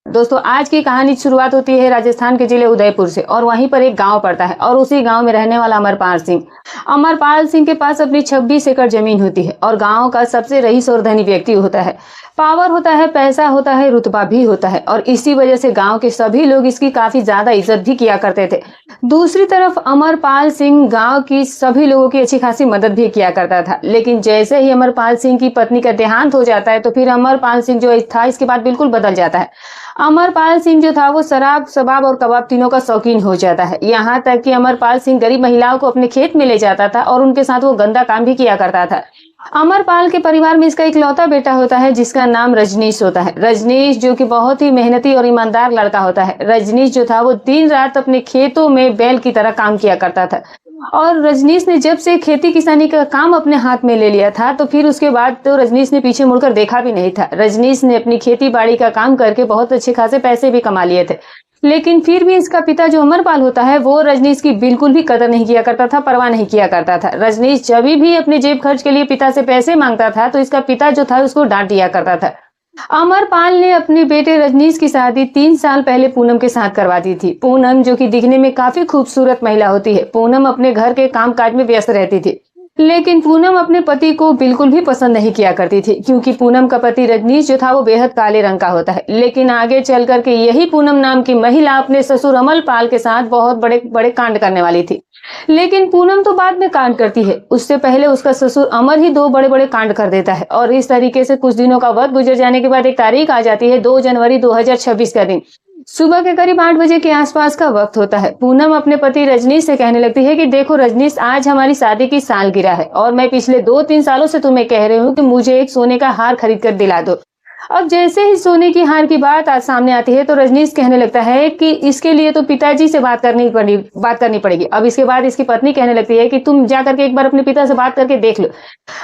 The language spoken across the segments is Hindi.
दोस्तों आज की कहानी की शुरुआत होती है राजस्थान के जिले उदयपुर से और वहीं पर एक गांव पड़ता है और उसी गांव में रहने वाला अमरपाल सिंह के पास अपनी 26 एकड़ जमीन होती है और गांव का सबसे रईस और धनी व्यक्ति होता है। पावर होता है, पैसा होता है, रुतबा भी होता है और इसी वजह से गांव के सभी लोग इसकी काफी ज्यादा इज्जत भी किया करते थे। दूसरी तरफ अमरपाल सिंह गांव की सभी लोगों की अच्छी खासी मदद भी किया करता था, लेकिन जैसे ही अमरपाल सिंह की पत्नी का देहांत हो जाता है तो फिर अमरपाल सिंह जो था इसके बाद बिल्कुल बदल जाता है। अमरपाल सिंह जो था वो शराब, शबाब और कबाब तीनों का शौकीन हो जाता है। यहाँ तक कि अमरपाल सिंह गरीब महिलाओं को अपने खेत में ले जाता था और उनके साथ वो गंदा काम भी किया करता था। अमरपाल के परिवार में इसका इकलौता बेटा होता है जिसका नाम रजनीश होता है। रजनीश जो कि बहुत ही मेहनती और ईमानदार लड़का होता है। रजनीश जो था वो दिन रात अपने खेतों में बैल की तरह काम किया करता था और रजनीश ने जब से खेती किसानी का काम अपने हाथ में ले लिया था तो फिर उसके बाद तो रजनीश ने पीछे मुड़कर देखा भी नहीं था। रजनीश ने अपनी खेती बाड़ी का काम करके बहुत अच्छे खासे पैसे भी कमा लिए थे, लेकिन फिर भी इसका पिता जो अमरपाल होता है वो रजनीश की बिल्कुल भी कदर नहीं किया करता था, परवाह नहीं किया करता था। रजनीश जब भी अपने जेब खर्च के लिए पिता से पैसे मांगता था तो इसका पिता जो था उसको डांट दिया करता था। अमरपाल ने अपने बेटे रजनीश की शादी 3 साल पहले पूनम के साथ करवा दी थी। पूनम जो कि दिखने में काफी खूबसूरत महिला होती है। पूनम अपने घर के कामकाज में व्यस्त रहती थी, लेकिन पूनम अपने पति को बिल्कुल भी पसंद नहीं किया करती थी क्योंकि पूनम का पति रजनीश जो था वो बेहद काले रंग का होता है। लेकिन आगे चल करके यही पूनम नाम की महिला अपने ससुर अमरपाल के साथ बहुत बड़े बड़े कांड करने वाली थी। लेकिन पूनम तो बाद में कांड करती है, उससे पहले उसका ससुर अमर ही 2 बड़े बड़े कांड कर देता है और इस तरीके से कुछ दिनों का वक्त गुजर जाने के बाद एक तारीख आ जाती है 2 जनवरी 2026 का दिन। सुबह के करीब 8 बजे के आसपास का वक्त होता है। पूनम अपने पति रजनीश से कहने लगती है कि देखो रजनीश, आज हमारी शादी की सालगिरह है और मैं पिछले 2-3 सालों से तुम्हें कह रही हूँ कि मुझे एक सोने का हार खरीद कर दिला दो। अब जैसे ही सोने की हार की बात आज सामने आती है तो रजनीश कहने लगता है कि इसके लिए तो पिताजी से बात करनी पड़ेगी। अब इसके बाद इसकी पत्नी कहने लगती है कि तुम जा करके एक बार अपने पिता से बात करके देख लो।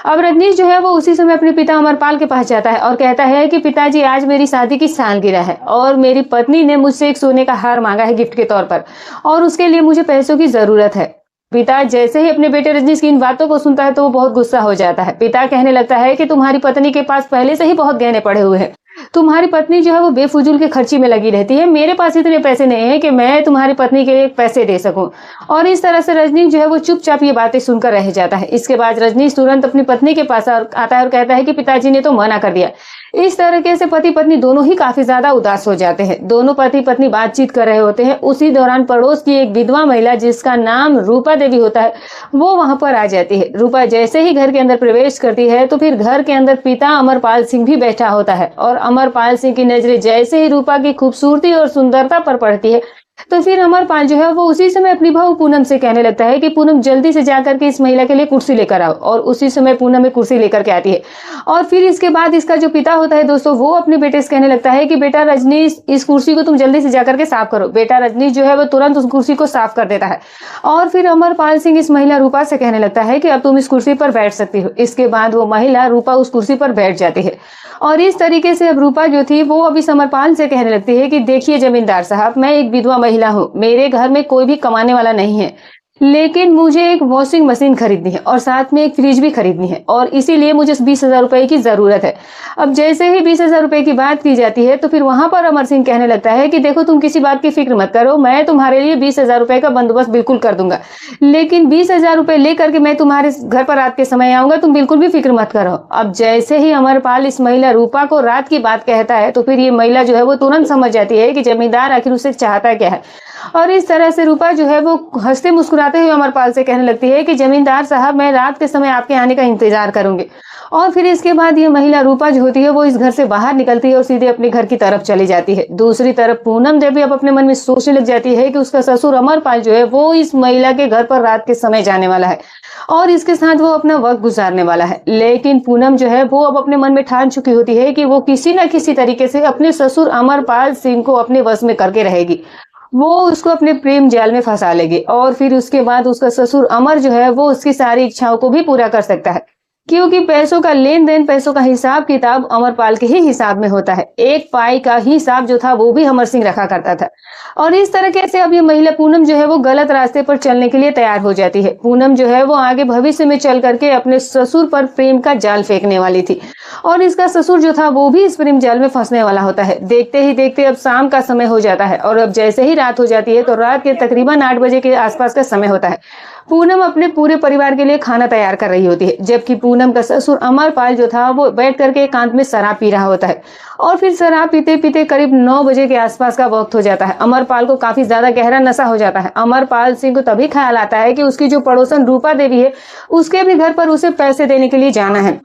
अब रजनीश जो है वो उसी समय अपने पिता अमरपाल के पास जाता है और कहता है कि पिताजी, आज मेरी शादी की सालगिरह है और मेरी पत्नी ने मुझसे एक सोने का हार मांगा है गिफ्ट के तौर पर और उसके लिए मुझे पैसों की जरूरत है। पिता जैसे ही अपने बेटे रजनीश की इन बातों को सुनता है तो वो बहुत गुस्सा हो जाता है। पिता कहने लगता है कि तुम्हारी पत्नी के पास पहले से ही बहुत गहने पड़े हुए हैं। तुम्हारी पत्नी जो है वो बेफुजूल के खर्ची में लगी रहती है। मेरे पास इतने पैसे नहीं है कि मैं तुम्हारी पत्नी के लिए पैसे दे सकूं। और इस तरह से रजनीश जो है वो चुपचाप ये बातें सुनकर रह जाता है। इसके बाद रजनीश तुरंत अपनी पत्नी के पास आता है और कहता है कि पिताजी ने तो मना कर दिया। इस तरीके से पति पत्नी दोनों ही काफी ज्यादा उदास हो जाते हैं। दोनों पति पत्नी बातचीत कर रहे होते हैं। उसी दौरान पड़ोस की एक विधवा महिला जिसका नाम रूपा देवी होता है वो वहां पर आ जाती है। रूपा जैसे ही घर के अंदर प्रवेश करती है तो फिर घर के अंदर पिता अमरपाल सिंह भी बैठा होता है और अमरपाल सिंह की नजरें जैसे ही रूपा की खूबसूरती और सुंदरता पर पड़ती है तो फिर अमरपाल जो है वो उसी समय अपनी बहू पूनम से कहने लगता है कि पूनम, जल्दी से जाकर के इस महिला के लिए कुर्सी लेकर आओ। और उसी समय पूनम एक कुर्सी लेकर के आती है और फिर इसके बाद इसका जो पिता होता है दोस्तों वो अपने बेटे से कहने लगता है कि बेटा रजनीश, इस कुर्सी को तुम जल्दी से जाकर के साफ करो। बेटा रजनीश जो है वो तुरंत उस कुर्सी को साफ कर देता है और फिर अमरपाल सिंह इस महिला रूपा से कहने लगता है कि अब तुम इस कुर्सी पर बैठ सकती हो। इसके बाद वो महिला रूपा उस कुर्सी पर बैठ जाती है और इस तरीके से अब रूपा जो थी वो अभी अमरपाल से कहने लगती है कि देखिए जमींदार साहब, मैं एक विधवा महिला हूँ, मेरे घर में कोई भी कमाने वाला नहीं है, लेकिन मुझे एक वॉशिंग मशीन खरीदनी है और साथ में एक फ्रिज भी खरीदनी है और इसीलिए मुझे 20,000 रुपए की जरूरत है। अब जैसे ही 20,000 रुपए की बात की जाती है तो फिर वहां पर अमर सिंह कहने लगता है कि देखो तुम किसी बात की फिक्र मत करो, मैं तुम्हारे लिए 20,000 रुपए का बंदोबस्त बिल्कुल कर दूंगा, लेकिन 20,000 रुपए लेकर के मैं तुम्हारे घर पर रात के समय आऊंगा, तुम बिल्कुल भी फिक्र मत करो। अब जैसे ही अमरपाल इस महिला रूपा को रात की बात कहता है तो फिर ये महिला जो है वो तुरंत समझ जाती है कि जमींदार आखिर उसे चाहता क्या है और इस तरह से रूपा जो है वो हंसते मुस्कुराते हुए अमरपाल से कहने लगती है कि जमींदार साहब, मैं रात के समय आपके आने का इंतजार करूंगी। और फिर इसके बाद ये महिला रूपा जो होती है वो इस घर से बाहर निकलती है और सीधे अपने घर की तरफ चली जाती है। दूसरी तरफ पूनम देवी अब अपने मन में सोचने लग जाती है कि उसका ससुर अमरपाल जो है वो इस महिला के घर पर रात के समय जाने वाला है और इसके साथ वो अपना वक्त गुजारने वाला है। लेकिन पूनम जो है वो अब अपने मन में ठान चुकी होती है कि वो किसी न किसी तरीके से अपने ससुर अमरपाल सिंह को अपने वश में करके रहेगी, वो उसको अपने प्रेम जाल में फंसा लेगी और फिर उसके बाद उसका ससुर अमर जो है वो उसकी सारी इच्छाओं को भी पूरा कर सकता है। क्योंकि पैसों का लेन देन, पैसों का हिसाब किताब अमरपाल के ही हिसाब में होता है। एक पाई का हिसाब जो था वो भी अमर सिंह रखा करता था। और इस तरीके से अब ये महिला पूनम जो है वो गलत रास्ते पर चलने के लिए तैयार हो जाती है। पूनम जो है वो आगे भविष्य में चल करके अपने ससुर पर प्रेम का जाल फेंकने वाली थी और इसका ससुर जो था वो भी इस प्रेम जाल में फंसने वाला होता है। देखते ही देखते अब शाम का समय हो जाता है और अब जैसे ही रात हो जाती है तो रात के तकरीबन 8 बजे के आसपास का समय होता है। पूनम अपने पूरे परिवार के लिए खाना तैयार कर रही होती है, जबकि पूनम का ससुर अमरपाल जो था वो बैठ करके एकांत में शराब पी रहा होता है। और फिर शराब पीते पीते करीब 9 बजे के आसपास का वक्त हो जाता है। अमरपाल को काफी ज्यादा गहरा नशा हो जाता है। अमरपाल सिंह को तभी ख्याल आता है कि उसकी जो पड़ोसन रूपा देवी है उसके भी घर पर उसे पैसे देने के लिए जाना है।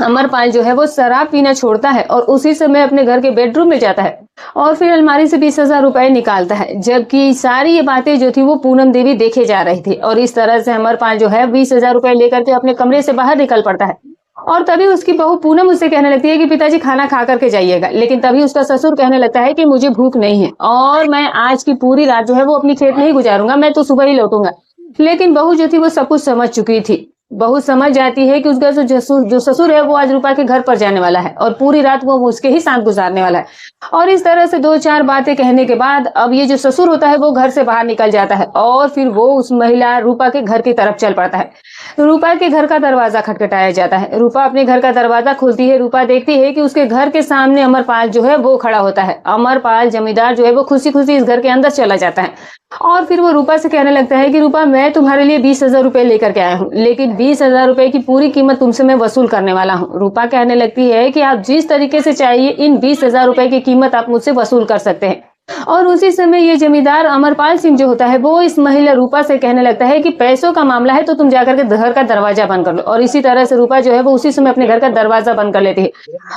अमरपाल जो है वो शराब पीना छोड़ता है और उसी समय अपने घर के बेडरूम में जाता है और फिर अलमारी से 20,000 रुपए निकालता है, जबकि सारी ये बातें जो थी वो पूनम देवी देखे जा रही थी। और इस तरह से अमरपाल जो है 20,000 रुपए लेकर के अपने कमरे से बाहर निकल पड़ता है और तभी उसकी बहू पूनम उससे कहने लगती है कि पिताजी खाना खा करके जाइएगा। लेकिन तभी उसका ससुर कहने लगता है कि मुझे भूख नहीं है और मैं आज की पूरी रात जो है वो अपनी खेत में ही गुजारूंगा, मैं तो सुबह ही लौटूंगा। लेकिन बहू जो थी वो सब कुछ समझ चुकी थी। बहू समझ जाती है कि उसका जो ससुर है वो आज रूपा के घर पर जाने वाला है और पूरी रात वो उसके ही साथ गुजारने वाला है। और इस तरह से 2-4 बातें कहने के बाद अब ये जो ससुर होता है वो घर से बाहर निकल जाता है और फिर वो उस महिला रूपा के घर की तरफ चल पड़ता है। रूपा के घर का दरवाजा खटखटाया जाता है। रूपा अपने घर का दरवाजा खोलती है। रूपा देखती है कि उसके घर के सामने अमरपाल जो है वो खड़ा होता है। अमरपाल जमींदार जो है वो खुशी खुशी इस घर के अंदर चला जाता है और फिर वो रूपा से कहने लगता है कि रूपा, मैं तुम्हारे लिए 20,000 रुपए लेकर के आया हूँ, लेकिन 20,000 रुपए की पूरी कीमत तुमसे मैं वसूल करने वाला हूँ। रूपा कहने लगती है कि आप जिस तरीके से चाहिए इन 20,000 रुपए की कीमत आप मुझसे वसूल कर सकते हैं। और उसी समय ये जमींदार अमरपाल सिंह जो होता है वो इस महिला रूपा से कहने लगता है कि पैसों का मामला है तो तुम जाकर के घर का दरवाजा बंद कर लो। और इसी तरह से रूपा जो है वो उसी समय अपने घर का दरवाजा बंद कर लेती है।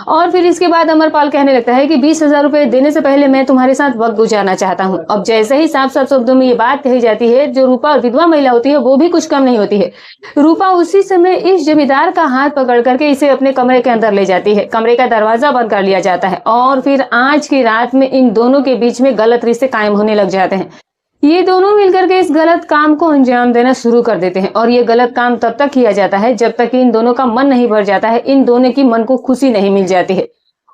और फिर इसके बाद अमरपाल कहने लगता है कि 20,000 रुपए देने से पहले मैं तुम्हारे साथ वक्त गुजारना चाहता हूँ। अब जैसे ही साफ साफ शब्दों में ये बात कही जाती है, जो रूपा और विधवा महिला होती है वो भी कुछ कम नहीं होती है। रूपा उसी समय इस जमींदार का हाथ पकड़ करके इसे अपने कमरे के अंदर ले जाती है। कमरे का दरवाजा बंद कर लिया जाता है और फिर आज की रात में इन दोनों के बीच में गलत रिश्ते कायम होने लग जाते हैं। ये दोनों मिलकर के इस गलत काम को अंजाम देना शुरू कर देते हैं और ये गलत काम तब तक किया जाता है जब तक कि इन दोनों का मन नहीं भर जाता है, इन दोनों की मन को खुशी नहीं मिल जाती है।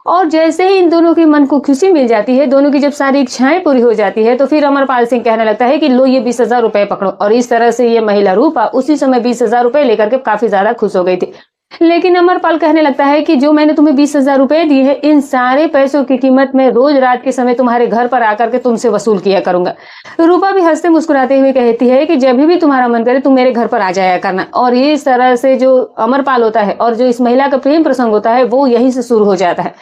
और जैसे ही इन दोनों के मन को खुशी मिल जाती है, दोनों की जब सारी इच्छाएं पूरी हो जाती है, तो फिर अमरपाल सिंह कहने लगता है कि लो ये 20,000 रुपए पकड़ो। और इस तरह से ये महिला रूपा उसी समय 20,000 रुपए लेकर के काफी ज्यादा खुश हो गई थी। लेकिन अमरपाल कहने लगता है कि जो मैंने तुम्हें 20,000 रुपए दिए हैं, इन सारे पैसों की कीमत मैं रोज रात के समय तुम्हारे घर पर आकर के तुमसे वसूल किया करूंगा। रूपा भी हंसते मुस्कुराते हुए कहती है कि जब भी तुम्हारा मन करे तुम मेरे घर पर आ जाया करना। और इस तरह से जो अमरपाल होता है और जो इस महिला का प्रेम प्रसंग होता है वो यहीं से शुरू हो जाता है।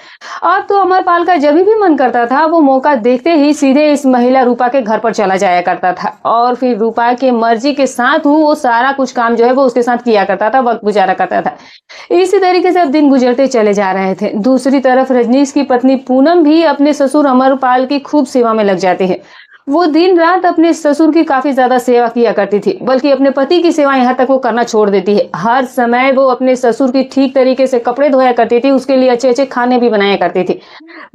अब तो अमरपाल का जब भी मन करता था वो मौका देखते ही सीधे इस महिला रूपा के घर पर चला जाया करता था और फिर रूपा के मर्जी के साथ वो सारा कुछ काम जो है वो उसके साथ किया करता था, वक्त गुजारा करता था। इसी तरीके से अब दिन गुजरते चले जा रहे थे। दूसरी तरफ रजनीश की पत्नी पूनम भी अपने ससुर अमरपाल की खूब सेवा में लग जाती है। वो दिन रात अपने ससुर की काफी ज्यादा सेवा किया करती थी, बल्कि अपने पति की सेवा यहाँ तक वो करना छोड़ देती है। हर समय वो अपने ससुर की ठीक तरीके से कपड़े धोया करती थी, उसके लिए अच्छे अच्छे खाने भी बनाया करती थी।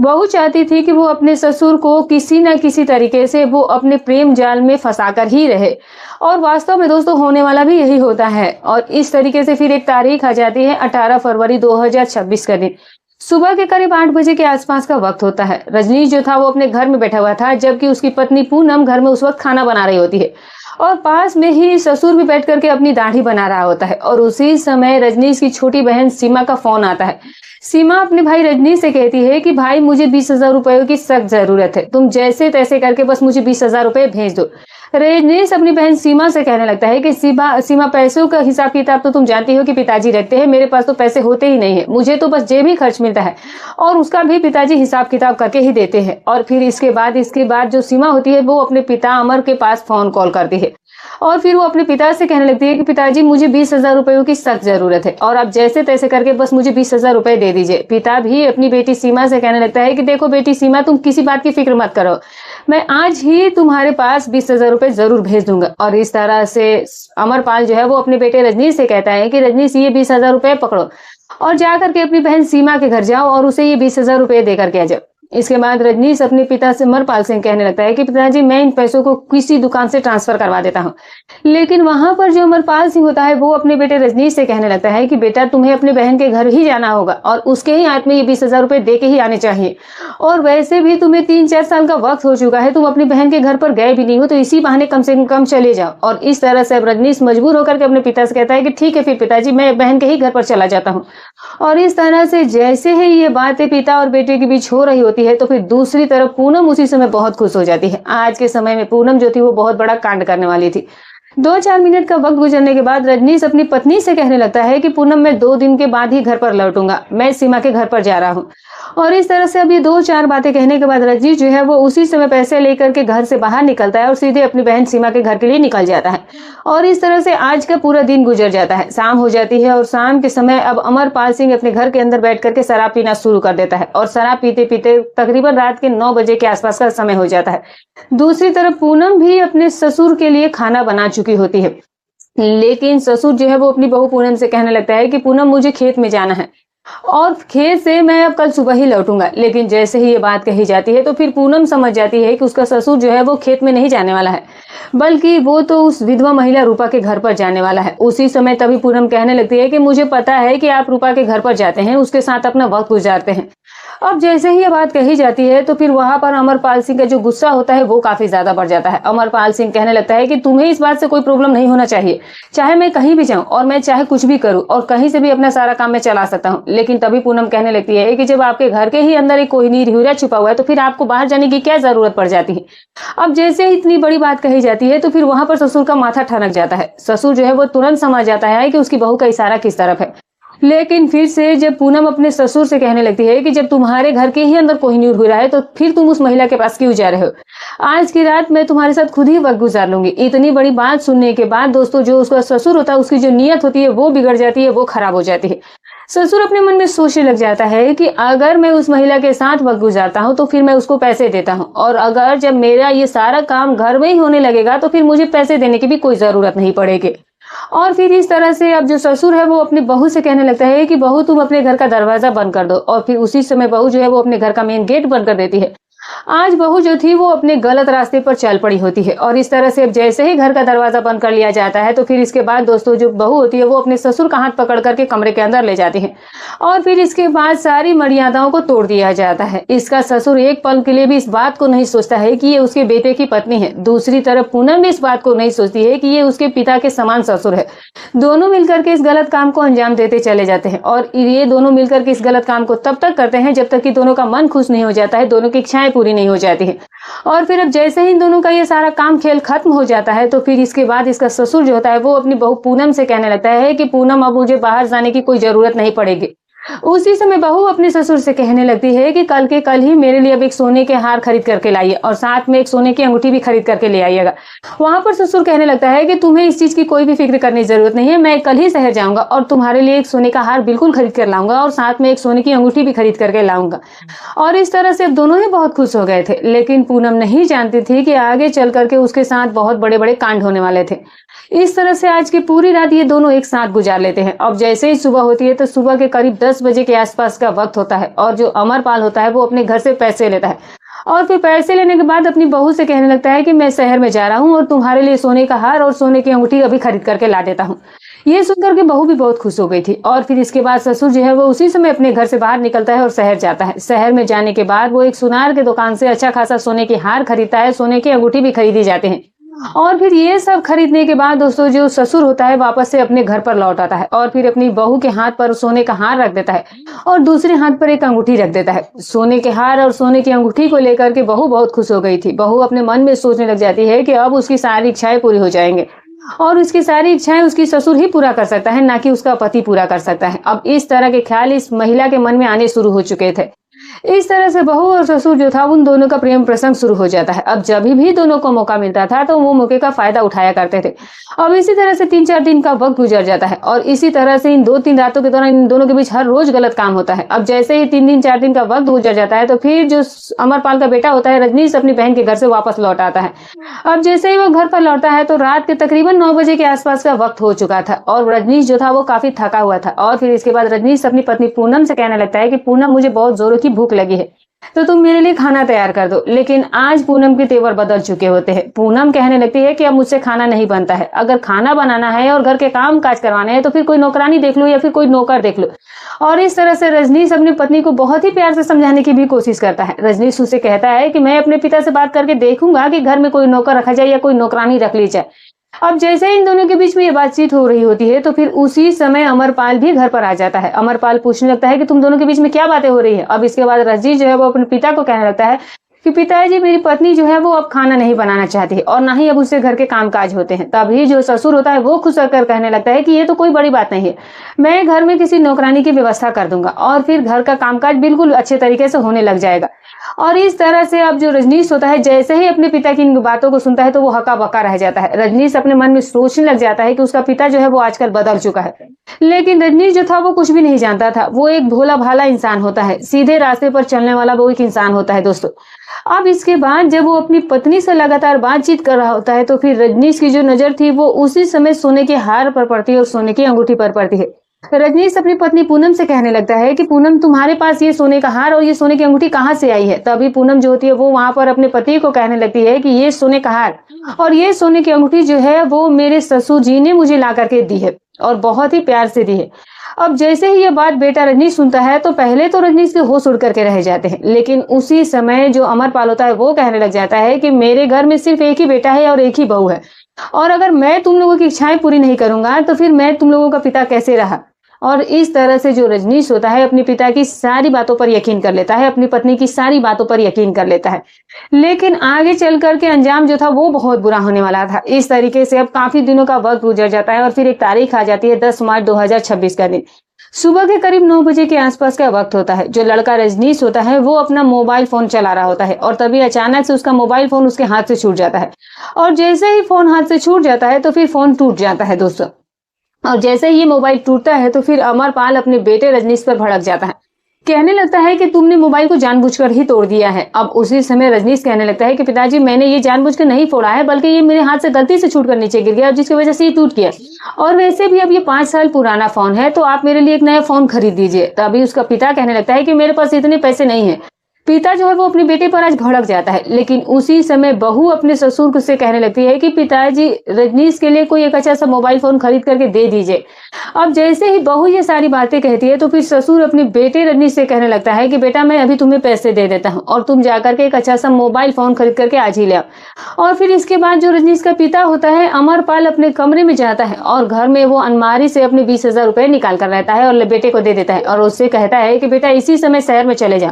बहू चाहती थी कि वो अपने ससुर को किसी न किसी तरीके से वो अपने प्रेम जाल में फंसाकर ही रहे। और वास्तव में दोस्तों होने वाला भी यही होता है। और इस तरीके से फिर एक तारीख आ जाती है 18 फरवरी 2026 का दिन। सुबह के करीब 8 बजे के आसपास का वक्त होता है। रजनीश जो था वो अपने घर में बैठा हुआ था, जबकि उसकी पत्नी पूनम घर में उस वक्त खाना बना रही होती है और पास में ही ससुर भी बैठ करके अपनी दाढ़ी बना रहा होता है। और उसी समय रजनीश की छोटी बहन सीमा का फोन आता है। सीमा अपने भाई रजनीश से कहती है कि भाई मुझे 20,000 रुपयों की सख्त जरूरत है, तुम जैसे तैसे करके बस मुझे 20,000 रुपए भेज दो। रजनीश अपनी बहन सीमा से कहने लगता है कि सीमा पैसों का हिसाब किताब तो तुम जानती हो कि पिताजी रखते हैं, मेरे पास तो पैसे होते ही नहीं है, मुझे तो बस जेबी खर्च मिलता है और उसका भी पिताजी हिसाब किताब करके ही देते हैं। और फिर इसके बाद जो सीमा होती है वो अपने पिता अमर के पास फोन कॉल करती है और फिर वो अपने पिता से कहने लगती है कि पिताजी मुझे 20,000 रुपयों की सख्त जरूरत है और आप जैसे तैसे करके बस मुझे 20,000 रुपए दे दीजिए। पिता भी अपनी बेटी सीमा से कहने लगता है कि देखो बेटी सीमा, तुम किसी बात की फिक्र मत करो, मैं आज ही तुम्हारे पास 20,000 रुपए जरूर भेज दूंगा। और इस तरह से अमरपाल जो है वो अपने बेटे रजनीश से कहता है कि रजनीश ये 20,000 रुपए पकड़ो और जाकर के अपनी बहन सीमा के घर जाओ और उसे ये 20,000 रुपए दे करके आ जाओ। इसके बाद रजनीश अपने पिता से अमरपाल सिंह कहने लगता है कि पिताजी मैं इन पैसों को किसी दुकान से ट्रांसफर करवा देता हूँ। लेकिन वहां पर जो अमरपाल सिंह होता है वो अपने बेटे रजनीश से कहने लगता है कि बेटा तुम्हें अपने बहन के घर ही जाना होगा और उसके ही हाथ में ये 20,000 रुपए दे के ही आने चाहिए। और वैसे भी तुम्हें 3-4 साल का वक्त हो चुका है, तुम अपनी बहन के घर पर गए भी नहीं हो, तो इसी बहाने कम से कम चले जाओ। और इस तरह से अब रजनीश मजबूर होकर के अपने पिता से कहता है कि ठीक है फिर पिताजी मैं बहन के ही घर पर चला जाता हूँ। और इस तरह से जैसे ही ये बातें पिता और बेटे के बीच हो रही होती है तो फिर दूसरी तरफ पूनम उसी समय बहुत खुश हो जाती है। आज के समय में पूनम जो थी वो बहुत बड़ा कांड करने वाली थी। 2-4 मिनट का वक्त गुजरने के बाद रजनीश अपनी पत्नी से कहने लगता है कि पूनम मैं 2 दिन के बाद ही घर पर लौटूंगा, मैं सीमा के घर पर जा रहा हूँ। और इस तरह से अब ये 2-4 बातें कहने के बाद रजनीश जो है वो उसी समय पैसे लेकर के घर से बाहर निकलता है और सीधे अपनी बहन सीमा के घर के लिए निकल जाता है। और इस तरह से आज का पूरा दिन गुजर जाता है, शाम हो जाती है और शाम के समय अब अमरपाल सिंह अपने घर के अंदर बैठ करके शराब पीना शुरू कर देता है और शराब पीते पीते तकरीबन रात के 9 बजे के आसपास का समय हो जाता है। दूसरी तरफ पूनम भी अपने ससुर के लिए खाना बना चुकी होती है, लेकिन ससुर जो है वो अपनी बहू पूनम से कहने लगता है कि पूनम मुझे खेत में जाना है और खेत से मैं अब कल सुबह ही लौटूंगा। लेकिन जैसे ही ये बात कही जाती है तो फिर पूनम समझ जाती है कि उसका ससुर जो है वो खेत में नहीं जाने वाला है, बल्कि वो तो उस विधवा महिला रूपा के घर पर जाने वाला है। उसी समय तभी पूनम कहने लगती है कि मुझे पता है कि आप रूपा के घर पर जाते हैं, उसके साथ अपना वक्त गुजारते हैं। अब जैसे ही ये बात कही जाती है तो फिर वहां पर अमरपाल सिंह का जो गुस्सा होता है वो काफी ज्यादा बढ़ जाता है। अमरपाल सिंह कहने लगता है कि तुम्हें इस बात से कोई प्रॉब्लम नहीं होना चाहिए, चाहे मैं कहीं भी जाऊं और मैं चाहे कुछ भी करूं और कहीं से भी अपना सारा काम मैं चला सकता हूं। लेकिन तभी पूनम कहने लगती है कि जब आपके घर के ही अंदर एक कोहिनूर हीरा छुपा हुआ है तो फिर आपको बाहर जाने की क्या जरूरत पड़ जाती है। अब जैसे ही इतनी बड़ी बात कही जाती है तो फिर वहां पर ससुर का माथा ठनक जाता है। ससुर जो है वो तुरंत समझ जाता है कि उसकी बहू का इशारा किस तरफ है। लेकिन फिर से जब पूनम अपने ससुर से कहने लगती है कि जब तुम्हारे घर के ही अंदर कोहिनूर हीरा है तो फिर तुम उस महिला के पास क्यों जा रहे हो, आज की रात मैं तुम्हारे साथ खुद ही वक्त गुजार लूंगी। इतनी बड़ी बात सुनने के बाद दोस्तों जो उसका ससुर होता है उसकी जो नीयत होती है वो बिगड़ जाती है, वो खराब हो जाती है। ससुर अपने मन में सोचने लग जाता है कि अगर मैं उस महिला के साथ वक्त गुजारता हूँ तो फिर मैं उसको पैसे देता हूँ, और अगर जब मेरा ये सारा काम घर में ही होने लगेगा तो फिर मुझे पैसे देने की भी कोई जरूरत नहीं पड़ेगी। और फिर इस तरह से अब जो ससुर है वो अपनी बहू से कहने लगता है कि बहू तुम अपने घर का दरवाजा बंद कर दो। और फिर उसी समय बहू जो है वो अपने घर का मेन गेट बंद कर देती है। आज बहू जो थी वो अपने गलत रास्ते पर चल पड़ी होती है और इस तरह से अब जैसे ही घर का दरवाजा बंद कर लिया जाता है तो फिर इसके बाद दोस्तों जो बहू होती है वो अपने ससुर का हाथ पकड़ करके कमरे के अंदर ले जाती है और फिर इसके बाद सारी मर्यादाओं को तोड़ दिया जाता है। इसका ससुर एक पल के लिए भी इस बात को नहीं सोचता है कि ये उसके बेटे की पत्नी है। दूसरी तरफ पूनम भी इस बात को नहीं सोचती है कि ये उसके पिता के समान ससुर है। दोनों मिलकर के इस गलत काम को अंजाम देते चले जाते हैं और ये दोनों मिलकर के इस गलत काम को तब तक करते हैं जब तक कि दोनों का मन खुश नहीं हो जाता है, दोनों की इच्छाएं पूरी नहीं हो जाती है। और फिर अब जैसे ही इन दोनों का ये सारा काम खेल खत्म हो जाता है तो फिर इसके बाद इसका ससुर जो होता है वो अपनी बहू पूनम से कहने लगता है कि पूनम अब मुझे बाहर जाने की कोई जरूरत नहीं पड़ेगी। उसी समय बहू अपने ससुर से कहने लगती है कि कल के कल ही मेरे लिए अब एक सोने के हार खरीद करके लाइए और साथ में एक सोने की अंगूठी भी खरीद करके ले आइएगा। वहां पर ससुर कहने लगता है कि तुम्हें इस चीज की कोई भी फिक्र करने की जरूरत नहीं है, मैं कल ही शहर जाऊंगा और तुम्हारे लिए एक सोने का हार बिल्कुल खरीद कर लाऊंगा और साथ में एक सोने की अंगूठी भी खरीद करके लाऊंगा। और इस तरह से अब दोनों ही बहुत खुश हो गए थे, लेकिन पूनम नहीं जानती थी कि आगे चल करके उसके साथ बहुत बड़े बड़े कांड होने वाले थे। इस तरह से आज की पूरी रात ये दोनों एक साथ गुजार लेते हैं। अब जैसे ही सुबह होती है तो सुबह के करीब 10 बजे के आसपास का वक्त होता है और जो अमरपाल होता है वो अपने घर से पैसे लेता है और फिर पैसे लेने के बाद अपनी बहू से कहने लगता है कि मैं शहर में जा रहा हूँ और तुम्हारे लिए सोने का हार और सोने की अंगूठी अभी खरीद करके ला देता हूँ। ये सुनकर के बहू भी बहुत खुश हो गई थी और फिर इसके बाद ससुर जो है वो उसी समय अपने घर से बाहर निकलता है और शहर जाता है। शहर में जाने के बाद वो एक सुनार के दुकान से अच्छा खासा सोने की हार खरीदता है, सोने की अंगूठी भी खरीदी जाते हैं। और फिर ये सब खरीदने के बाद दोस्तों जो ससुर होता है वापस से अपने घर पर लौट आता है और फिर अपनी बहू के हाथ पर सोने का हार रख देता है और दूसरे हाथ पर एक अंगूठी रख देता है। सोने के हार और सोने की अंगूठी को लेकर के बहू बहुत खुश हो गई थी। बहू अपने मन में सोचने लग जाती है कि अब उसकी सारी इच्छाएं पूरी हो जाएंगे और उसकी सारी इच्छाएं उसकी ससुर ही पूरा कर सकता है, ना कि उसका पति पूरा कर सकता है। अब इस तरह के ख्याल इस महिला के मन में आने शुरू हो चुके थे। इस तरह से बहू और ससुर जो था उन दोनों का प्रेम प्रसंग शुरू हो जाता है। अब जब भी दोनों को मौका मिलता था तो वो मौके का फायदा उठाया करते थे। अब इसी तरह से 3-4 दिन का वक्त गुजर जाता है और इसी तरह से इन 2-3 रातों के दौरान इन दोनों के बीच हर रोज गलत काम होता है। अब जैसे ही 3 दिन 4 दिन का वक्त गुजर जाता है तो फिर जो अमरपाल का बेटा होता है रजनीश अपनी बहन के घर से वापस लौट आता है। अब जैसे ही वो घर पर लौटा है तो रात के तकरीबन 9 बजे के आसपास का वक्त हो चुका था और रजनीश जो था वो काफी थका हुआ था। और फिर इसके बाद रजनीश अपनी पत्नी पूनम से कहने लगता है कि पूनम मुझे बहुत जोरों की भूख लगी है, तो तुम मेरे लिए खाना तैयार कर दो। लेकिन आज पूनम के तेवर बदल चुके होते हैं। पूनम कहने लगती है कि अब मुझसे खाना नहीं बनता है। अगर खाना बनाना है और घर के काम काज करवाने हैं तो फिर कोई नौकरानी देख लो या फिर कोई नौकर देख लो। और इस तरह से रजनीश अपनी पत्नी को बहुत ही प्यार से समझाने की भी कोशिश करता है। रजनीश उसे कहता है कि मैं अपने पिता से बात करके देखूंगा कि घर में कोई नौकर रखा जाए या कोई नौकरानी रख ली जाए। अब जैसे इन दोनों के बीच में ये बातचीत हो रही होती है तो फिर उसी समय अमरपाल भी घर पर आ जाता है। अमरपाल पूछने लगता है कि तुम दोनों के बीच में क्या बातें हो रही है। अब इसके बाद रजनीश जो है वो अपने पिता को कहने लगता है कि पिताजी, मेरी पत्नी जो है वो अब खाना नहीं बनाना चाहती है और ना ही अब उससे घर के कामकाज होते हैं। तभी जो ससुर होता है वो खुश होकर कहने लगता है कि ये तो कोई बड़ी बात नहीं है, मैं घर में किसी नौकरानी की व्यवस्था कर दूंगा और फिर घर का कामकाज बिल्कुल अच्छे तरीके से होने लग जाएगा। और इस तरह से अब जो रजनीश होता है जैसे ही अपने पिता की इन बातों को सुनता है तो वो हक्का बक्का रह जाता है। रजनीश अपने मन में सोचने लग जाता है कि उसका पिता जो है वो आजकल बदल चुका है। लेकिन रजनीश जो था वो कुछ भी नहीं जानता था। वो एक भोला भाला इंसान होता है, सीधे रास्ते पर चलने वाला वो एक इंसान होता है दोस्तों। अब इसके बाद जब वो अपनी पत्नी से लगातार बातचीत कर रहा होता है तो फिर रजनीश की जो नजर थी वो उसी समय सोने के हार पर पड़ती है और सोने की अंगूठी पर पड़ती है। रजनीश अपनी पत्नी पूनम से कहने लगता है कि पूनम, तुम्हारे पास ये सोने का हार और ये सोने की अंगूठी कहाँ से आई है। तभी पूनम जो होती है वो वहां पर अपने पति को कहने लगती है कि ये सोने का हार और ये सोने की अंगूठी जो है वो मेरे ससुर जी ने मुझे ला करके दी है और बहुत ही प्यार से दी है। अब जैसे ही ये बात बेटा रजनीश सुनता है तो पहले तो रजनीश के होश उड़ करके रह जाते हैं। लेकिन उसी समय जो अमरपाल होता है वो कहने लग जाता है कि मेरे घर में सिर्फ एक ही बेटा है और एक ही बहू है, और अगर मैं तुम लोगों की इच्छाएं पूरी नहीं करूंगा तो फिर मैं तुम लोगों का पिता कैसे रहा। और इस तरह से जो रजनीश होता है अपने पिता की सारी बातों पर यकीन कर लेता है, अपनी पत्नी की सारी बातों पर यकीन कर लेता है। लेकिन आगे चल करके अंजाम जो था वो बहुत बुरा होने वाला था। इस तरीके से अब काफी दिनों का वक्त गुजर जाता है और फिर एक तारीख आ जाती है 10 मार्च 2026 का दिन। सुबह के करीब 9 बजे के आसपास का वक्त होता है। जो लड़का रजनीश होता है वो अपना मोबाइल फोन चला रहा होता है और तभी अचानक से उसका मोबाइल फोन उसके हाथ से छूट जाता है। और जैसे ही फोन हाथ से छूट जाता है तो फिर फोन टूट जाता है दोस्तों। और जैसे ही ये मोबाइल टूटता है तो फिर अमरपाल अपने बेटे रजनीश पर भड़क जाता है, कहने लगता है कि तुमने मोबाइल को जानबूझकर ही तोड़ दिया है। अब उसी समय रजनीश कहने लगता है कि पिताजी, मैंने ये जानबूझकर नहीं फोड़ा है, बल्कि ये मेरे हाथ से गलती से छूटकर नीचे गिर गया जिसकी वजह से ये टूट गया। और वैसे भी अब ये 5 साल पुराना फोन है तो आप मेरे लिए एक नया फोन खरीद दीजिए। तभी उसका पिता कहने लगता है कि मेरे पास इतने पैसे नहीं है। पिता जो है वो अपने बेटे पर आज भड़क जाता है। लेकिन उसी समय बहू अपने ससुर से कहने लगती है कि पिताजी, रजनीश के लिए कोई एक अच्छा सा मोबाइल फोन खरीद करके दे दीजिए। अब जैसे ही बहू ये सारी बातें कहती है तो फिर ससुर अपने बेटे रजनीश से कहने लगता है कि बेटा, मैं अभी तुम्हें पैसे दे देता हूँ और तुम जाकर के एक अच्छा सा मोबाइल फोन खरीद करके आज ही ले आओ। और फिर इसके बाद जो रजनीश का पिता होता है अमरपाल अपने कमरे में जाता है और घर में वो अलमारी से अपने 20,000 रुपए निकाल कर रहता है और बेटे को दे देता है और उससे कहता है कि बेटा, इसी समय शहर में चले जाओ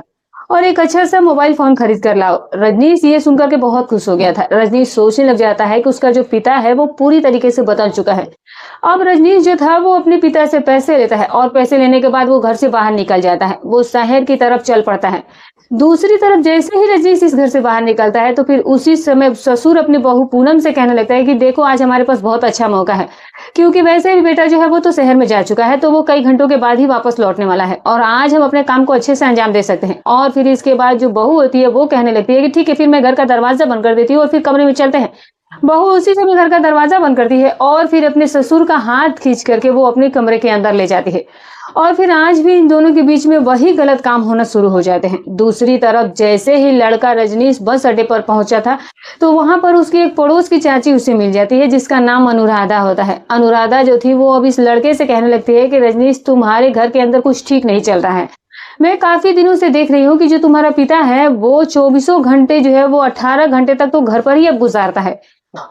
और एक अच्छा सा मोबाइल फोन खरीद कर लाओ। रजनीश ये सुनकर के बहुत खुश हो गया था। रजनीश सोचने लग जाता है कि उसका जो पिता है वो पूरी तरीके से बदल चुका है। अब रजनीश जो था वो अपने पिता से पैसे लेता है और पैसे लेने के बाद वो घर से बाहर निकल जाता है। वो शहर की तरफ चल पड़ता है। दूसरी तरफ जैसे ही रजनीश इस घर से बाहर निकलता है तो फिर उसी समय ससुर अपनी बहू पूनम से कहने लगता है कि देखो, आज हमारे पास बहुत अच्छा मौका है, क्योंकि वैसे भी बेटा जो है वो तो शहर में जा चुका है तो वो कई घंटों के बाद ही वापस लौटने वाला है और आज हम अपने काम को अच्छे से अंजाम दे सकते हैं। और फिर इसके बाद जो बहू होती है वो कहने लगती है कि ठीक है, फिर मैं घर का दरवाजा बंद कर देती हूँ और फिर कमरे में चलते हैं। बहू उसी समय घर का दरवाजा बंद करती है और फिर अपने ससुर का हाथ खींच करके वो अपने कमरे के अंदर ले जाती है। और फिर आज भी इन दोनों के बीच में वही गलत काम होना शुरू हो जाते हैं। दूसरी तरफ जैसे ही लड़का रजनीश बस अड्डे पर पहुंचा था तो वहां पर उसकी एक पड़ोस की चाची उसे मिल जाती है जिसका नाम अनुराधा होता है। अनुराधा जो थी वो अब इस लड़के से कहने लगती है कि रजनीश, तुम्हारे घर के अंदर कुछ ठीक नहीं चल रहा है। मैं काफी दिनों से देख रही हूँ कि जो तुम्हारा पिता है वो 24 घंटे जो है वो 18 घंटे तक तो घर पर ही अब गुजारता है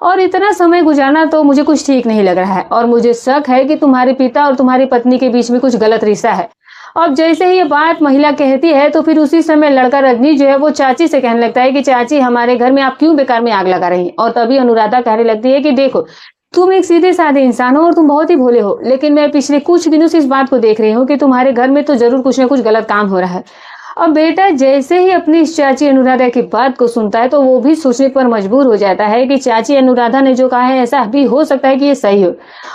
और इतना समय गुजारना तो मुझे कुछ ठीक नहीं लग रहा है और मुझे शक है कि तुम्हारे पिता और तुम्हारी पत्नी के बीच में कुछ गलत रिश्ता है। अब जैसे ही ये बात महिला कहती है तो फिर उसी समय लड़का रजनी जो है वो चाची से कहने लगता है कि चाची, हमारे घर में आप क्यों बेकार में आग लगा रही हैं। और तभी अनुराधा कहने लगती है कि देखो, तुम एक सीधे साधे इंसान हो और तुम बहुत ही भोले हो, लेकिन मैं पिछले कुछ दिनों से इस बात को देख रही हूँ कि तुम्हारे घर में तो जरूर कुछ न कुछ गलत काम हो रहा है। अब बेटा जैसे ही अपनी इस चाची अनुराधा की बात को सुनता है तो वो भी सोचने पर मजबूर हो जाता है कि चाची अनुराधा ने जो कहा है ऐसा भी हो सकता है कि ये सही हो।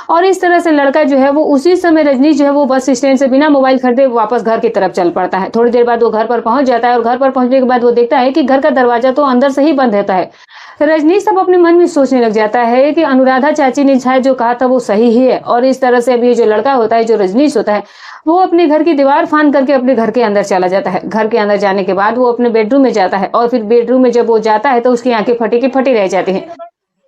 और इस तरह से लड़का जो है वो उसी समय रजनी जो है वो बस स्टैंड से बिना मोबाइल खरीदे वापस घर की तरफ चल पड़ता है। थोड़ी देर बाद वो घर पर पहुंच जाता है और घर पर पहुंचने के बाद वो देखता है कि घर का दरवाजा तो अंदर से ही बंद रहता है। रजनी सब अपने मन में सोचने लग जाता है कि अनुराधा चाची ने शायद जो कहा था वो सही ही है। और इस तरह से अब ये जो लड़का होता है, जो रजनीश होता है, वो अपने घर की दीवार फांद करके अपने घर के अंदर चला जाता है। घर के अंदर जाने के बाद वो अपने बेडरूम में जाता है और फिर बेडरूम में जब वो जाता है तो उसकी आंखें फटी की फटी रह जाती हैं।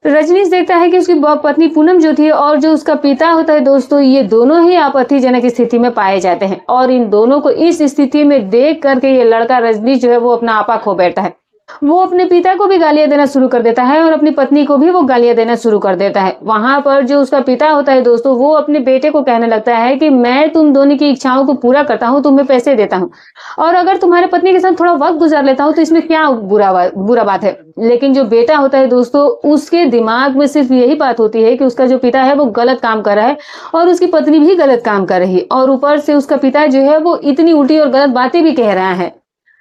रजनीश देखता है कि उसकी पत्नी पूनम जो थी और जो उसका पिता होता है दोस्तों, ये दोनों ही आपत्तिजनक स्थिति में पाए जाते हैं और इन दोनों को इस स्थिति में देख करके ये लड़का रजनीश जो है वो अपना आपा खो बैठता है। वो अपने पिता को भी गालियां देना शुरू कर देता है और अपनी पत्नी को भी वो गालियां देना शुरू कर देता है। वहां पर जो उसका पिता होता है दोस्तों, वो अपने बेटे को कहने लगता है कि मैं तुम दोनों की इच्छाओं को पूरा करता हूँ, तुम्हें पैसे देता हूँ और अगर तुम्हारे पत्नी के साथ थोड़ा वक्त गुजार लेता हूँ तो इसमें क्या बुरा बात है। लेकिन जो बेटा होता है दोस्तों, उसके दिमाग में सिर्फ यही बात होती है कि उसका जो पिता है वो गलत काम कर रहा है और उसकी पत्नी भी गलत काम कर रही है और ऊपर से उसका पिता जो है वो इतनी उल्टी और गलत बातें भी कह रहा है।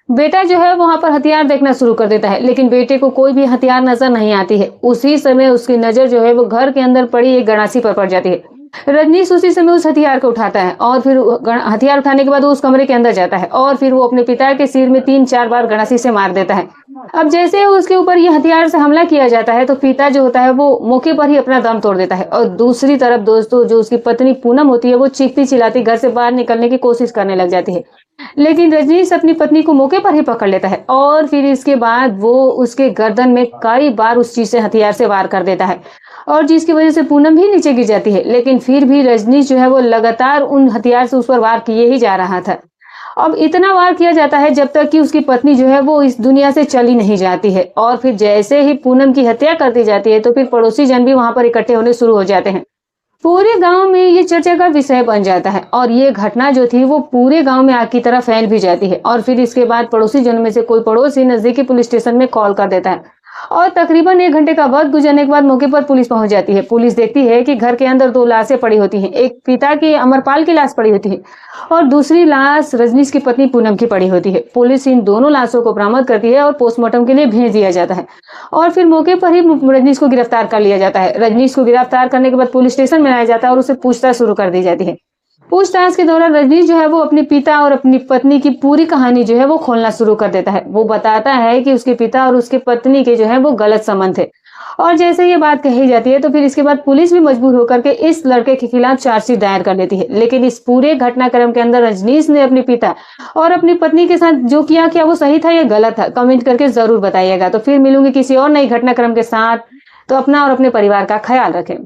बेटा जो है वहां पर हथियार देखना शुरू कर देता है, लेकिन बेटे को कोई भी हथियार नजर नहीं आती है। उसी समय उसकी नजर जो है वो घर के अंदर पड़ी एक गणासी पर पड़ जाती है। रजनीश उसी समय उस हथियार को उठाता है और फिर हथियार उठाने के बाद वो उस कमरे के अंदर जाता है और फिर वो अपने पिता के सिर में 3-4 बार गणासी से मार देता है। अब जैसे उसके ऊपर ये हथियार से हमला किया जाता है तो पिता जो होता है वो मौके पर ही अपना दम तोड़ देता है और दूसरी तरफ दोस्तों जो उसकी पत्नी पूनम होती है वो चीखती चिल्लाती घर से बाहर निकलने की कोशिश करने लग जाती है। लेकिन रजनीश अपनी पत्नी को मौके पर ही पकड़ लेता है और फिर इसके बाद वो उसके गर्दन में कई बार उस चीज से हथियार से वार कर देता है और जिसकी वजह से पूनम भी नीचे गिर जाती है। लेकिन फिर भी रजनीश जो है वो लगातार उन हथियार से उस पर वार किए ही जा रहा था। अब इतना वार किया जाता है जब तक कि उसकी पत्नी जो है वो इस दुनिया से चली नहीं जाती है और फिर जैसे ही पूनम की हत्या कर दी जाती है तो फिर पड़ोसी जन भी वहां पर इकट्ठे होने शुरू हो जाते हैं। पूरे गांव में ये चर्चा का विषय बन जाता है और ये घटना जो थी वो पूरे गांव में आग की तरह फैल भी जाती है और फिर इसके बाद पड़ोसी जनों में से कोई पड़ोसी नजदीकी पुलिस स्टेशन में कॉल कर देता है और तकरीबन 1 घंटे का वक्त गुजरने के बाद मौके पर पुलिस पहुंच जाती है। पुलिस देखती है कि घर के अंदर 2 लाशें पड़ी होती हैं। एक पिता की अमरपाल की लाश पड़ी होती है और दूसरी लाश रजनीश की पत्नी पूनम की पड़ी होती है। पुलिस इन दोनों लाशों को बरामद करती है और पोस्टमार्टम के लिए भेज दिया जाता है और फिर मौके पर ही रजनीश को गिरफ्तार कर लिया जाता है। रजनीश को गिरफ्तार करने के बाद पुलिस स्टेशन में लाया जाता है और उसे पूछताछ शुरू कर दी जाती है। पूछताछ के दौरान रजनीश जो है वो अपने पिता और अपनी पत्नी की पूरी कहानी जो है वो खोलना शुरू कर देता है। वो बताता है कि उसके पिता और उसके पत्नी के जो है वो गलत संबंध थे और जैसे ये बात कही जाती है तो फिर इसके बाद पुलिस भी मजबूर होकर के इस लड़के के खिलाफ चार्जशीट दायर कर लेती है। लेकिन इस पूरे घटनाक्रम के अंदर रजनीश ने अपने पिता और अपनी पत्नी के साथ जो किया, क्या वो सही था या गलत था, कमेंट करके जरूर बताइएगा। तो फिर मिलूंगी किसी और नई घटनाक्रम के साथ। तो अपना और अपने परिवार का ख्याल रखें।